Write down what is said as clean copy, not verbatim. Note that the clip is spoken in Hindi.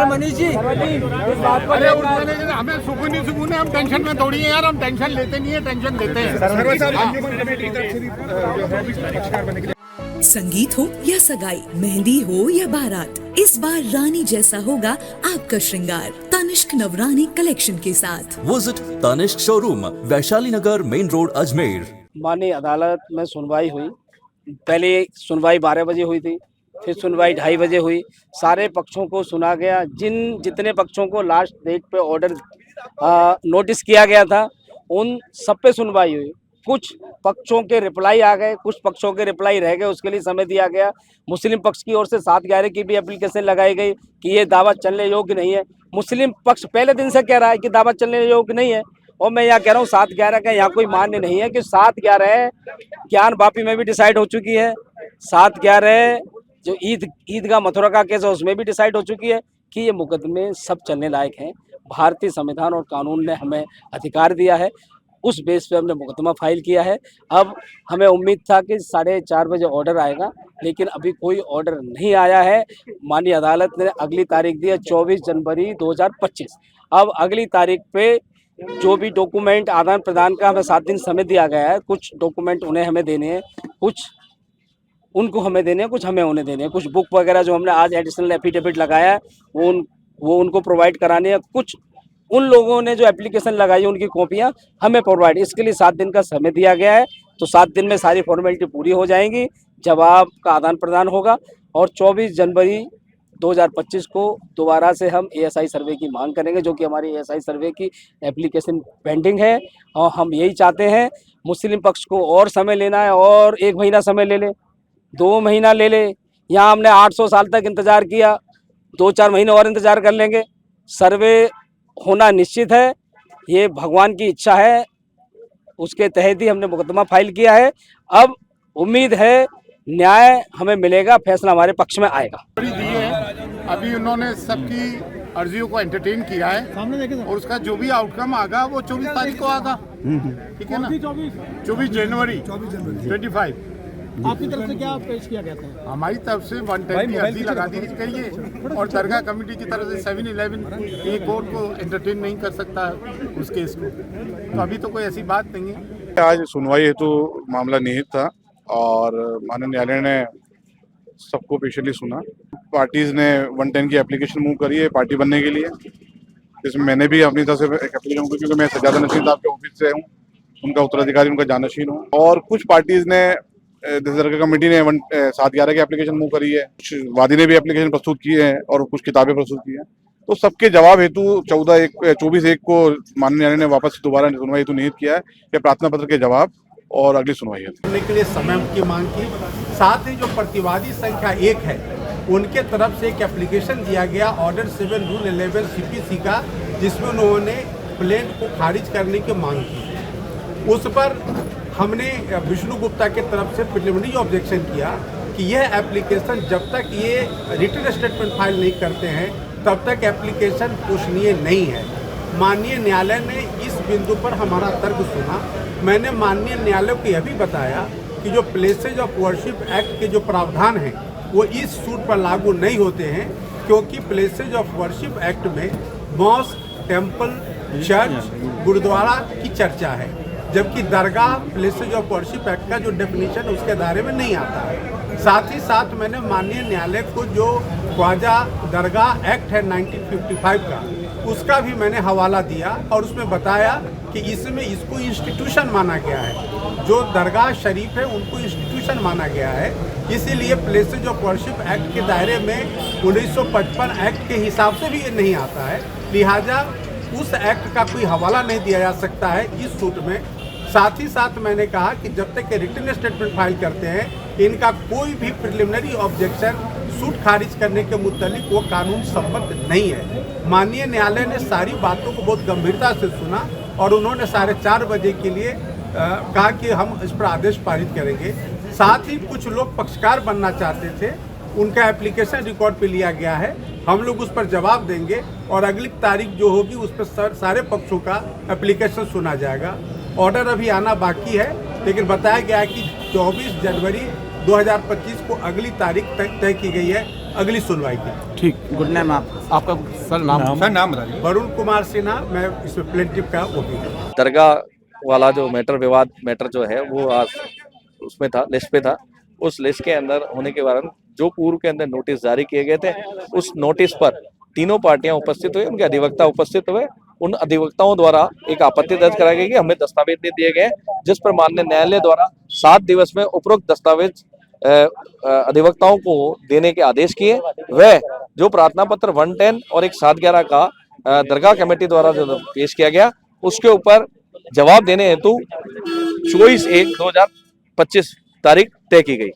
मनीष जी इस बात पर हमें सुकून है, हम टेंशन में थोड़ी है यार, हम टेंशन लेते नहीं है, टेंशन देते हैं। संगीत हो या सगाई, मेहंदी हो या बारात, इस बार रानी जैसा होगा आपका श्रृंगार तनिष्क नवरानी कलेक्शन के साथ। विजिट तनिष्क शोरूम, वैशाली नगर, मेन रोड, अजमेर। माननीय अदालत में सुनवाई हुई। पहले सुनवाई 12 बजे हुई थी, फिर सुनवाई 2:30 बजे हुई। सारे पक्षों को सुना गया। जितने पक्षों को लास्ट डेट पे ऑर्डर नोटिस किया गया था, उन सब पे सुनवाई हुई। कुछ पक्षों के रिप्लाई आ गए, कुछ पक्षों के रिप्लाई रह गए, उसके लिए समय दिया गया। मुस्लिम पक्ष की ओर से 7/11 की भी एप्लीकेशन लगाई गई कि ये दावा चलने योग्य नहीं है। मुस्लिम पक्ष पहले दिन से कह रहा है कि दावा चलने योग्य नहीं है, और मैं यहाँ कह रहा हूँ 7/11 का यहाँ कोई मान्य नहीं है कि 7/11 ज्ञान वापी में भी डिसाइड हो चुकी है। 7/11 जो ईद का मथुरा का केस है उसमें भी डिसाइड हो चुकी है कि ये मुकदमे सब चलने लायक हैं। भारतीय संविधान और कानून ने हमें अधिकार दिया है, उस बेस पे हमने मुकदमा फाइल किया है। अब हमें उम्मीद था कि 4:30 बजे ऑर्डर आएगा, लेकिन अभी कोई ऑर्डर नहीं आया है। माननीय अदालत ने अगली तारीख दी है 24 जनवरी 2025। अब अगली तारीख पे जो भी डॉक्यूमेंट आदान प्रदान का हमें 7 दिन समय दिया गया है। कुछ डॉक्यूमेंट उन्हें हमें देने हैं, कुछ उनको हमें देने हैं, कुछ हमें उन्हें देने हैं। कुछ बुक वगैरह जो हमने आज एडिशनल एफिडेविट लगाया है वो उनको प्रोवाइड कराने हैं। कुछ उन लोगों ने जो एप्लीकेशन लगाई है उनकी कॉपियां हमें प्रोवाइड, इसके लिए 7 दिन का समय दिया गया है। तो 7 दिन में सारी फॉर्मेलिटी पूरी हो जाएंगी, जवाब का आदान प्रदान होगा, और 24 जनवरी 2025 को दोबारा से हम ASI सर्वे की मांग करेंगे, जो कि हमारी ASI सर्वे की एप्लीकेशन पेंडिंग है। और हम यही चाहते हैं, मुस्लिम पक्ष को और समय लेना है, और 1 महीना समय ले ले, 2 महीना ले ले। यहाँ हमने 800 साल तक इंतज़ार किया, 2-4 महीने और इंतज़ार कर लेंगे। सर्वे होना निश्चित है, ये भगवान की इच्छा है, उसके तहत ही हमने मुकदमा फाइल किया है। अब उम्मीद है न्याय हमें मिलेगा, फैसला हमारे पक्ष में आएगा। अभी उन्होंने सबकी अर्जियों को एंटरटेन किया है, और उसका जो भी आउटकम आगा वो 24 तारीख को आगा, ठीक है ना? 24 जनवरी 25। आपकी तरफ से क्या पेश किया गया था? हमारी तरफ से 110 की अर्जी लगा दी गई है, और दरगाह कमेटी की तरफ से 7-11 ये कोर्ट को एंटरटेन नहीं कर सकता उस केस को। तो अभी तो कोई ऐसी बात नहीं है। आज सुनवाई हेतु मामला निहित था, और माननीय न्यायालय ने सबको पेशेंटली सुना। पार्टीज ने 110 की एप्लीकेशन मूव करी है पार्टी बनने के लिए, जिसमें मैंने भी अपनी तरफ से एक एप्लीकेशन की, क्योंकि मैं सज्जादा नशीन साहब के ऑफिस से हूँ, उनका उत्तराधिकारी, उनका जानशीन हूँ। और कुछ पार्टीज ने, दरगाह कमेटी ने 7/11 की एप्लीकेशन मूव करी है, कुछ वादी ने भी एप्लीकेशन प्रस्तुत की है, और कुछ किताबें प्रस्तुत की हैं। तो सबके जवाब हेतु 24/1 को माननीय न्यायालय ने वापस दोबारा सुनवाई हेतु निहित किया है कि प्रार्थना पत्र के जवाब और अगली सुनवाई है के लिए समय की मांग की। साथ ही जो प्रतिवादी संख्या 1 है उनके तरफ से एक एप्लीकेशन दिया गया ऑर्डर 7 रूल 11 CPC का, जिसमें उन्होंने प्लेंट को खारिज करने की मांग की। उस पर हमने विष्णु गुप्ता के तरफ से प्रिलिमिनरी ऑब्जेक्शन किया कि यह एप्लीकेशन जब तक ये रिटन स्टेटमेंट फाइल नहीं करते हैं तब तक एप्लीकेशन पोषणीय नहीं है। माननीय न्यायालय ने इस बिंदु पर हमारा तर्क सुना। मैंने माननीय न्यायालय को यह भी बताया कि जो प्लेसेज ऑफ वर्शिप एक्ट के जो प्रावधान हैं वो इस सूट पर लागू नहीं होते हैं, क्योंकि प्लेसेज ऑफ वर्शिप एक्ट में मॉस्क, टेम्पल, चर्च, गुरुद्वारा की चर्चा है, जबकि दरगाह प्लेसेज ऑफ वर्शिप एक्ट का जो डेफिनेशन उसके दायरे में नहीं आता है। साथ ही साथ मैंने माननीय न्यायालय को जो ख्वाजा दरगाह एक्ट है 1955 का, उसका भी मैंने हवाला दिया, और उसमें बताया कि इसमें इसको इंस्टीट्यूशन माना गया है। जो दरगाह शरीफ है उनको इंस्टीट्यूशन माना गया है, इसीलिए प्लेसेज ऑफ वर्शिप एक्ट के दायरे में 1955 एक्ट के हिसाब से भी ये नहीं आता है। लिहाजा उस एक्ट का कोई हवाला नहीं दिया जा सकता है इस सूट में। साथ ही साथ मैंने कहा कि जब तक ये रिटन स्टेटमेंट फाइल करते हैं, इनका कोई भी प्रिलिमिनरी ऑब्जेक्शन सूट खारिज करने के मुताबिक वो कानून सम्मत नहीं है। माननीय न्यायालय ने सारी बातों को बहुत गंभीरता से सुना, और उन्होंने 4:30 बजे के लिए कहा कि हम इस पर आदेश पारित करेंगे। साथ ही कुछ लोग पक्षकार बनना चाहते थे, उनका एप्लीकेशन रिकॉर्ड पे लिया गया है, हम लोग उस पर जवाब देंगे, और अगली तारीख जो होगी उस पर सारे पक्षों का एप्लीकेशन सुना जाएगा। ऑर्डर अभी आना बाकी है, लेकिन बताया गया है कि 24 जनवरी 2025 को अगली तारीख तय की गई है, अगली सुनवाई की। ठीक, गुड नाइट आपका सर नाम सर नाम बता दीजिए। वरुण कुमार सिन्हा, मैं इसमें प्लेंटिफ का वकील हूँ। दरगाह वाला जो विवाद मैटर जो है वो आज उसमें था, लिस्ट पे था। उस लिस्ट के अंदर होने के कारण जो पूर्व के अंदर नोटिस जारी किए गए थे, उस नोटिस पर तीनों पार्टियां उपस्थित हुई, उनके अधिवक्ता उपस्थित हुए। उन अधिवक्ताओं द्वारा एक आपत्ति दर्ज कराई गई कि हमें दस्तावेज नहीं दिए गए, जिस पर माननीय न्यायालय द्वारा 7 दिवस में उपरोक्त दस्तावेज अधिवक्ताओं को देने के आदेश किए। वह जो प्रार्थना पत्र 110 और एक 711 का दरगाह कमेटी द्वारा जो पेश किया गया, उसके ऊपर जवाब देने हेतु 24/1/2025 तारीख तय की गई।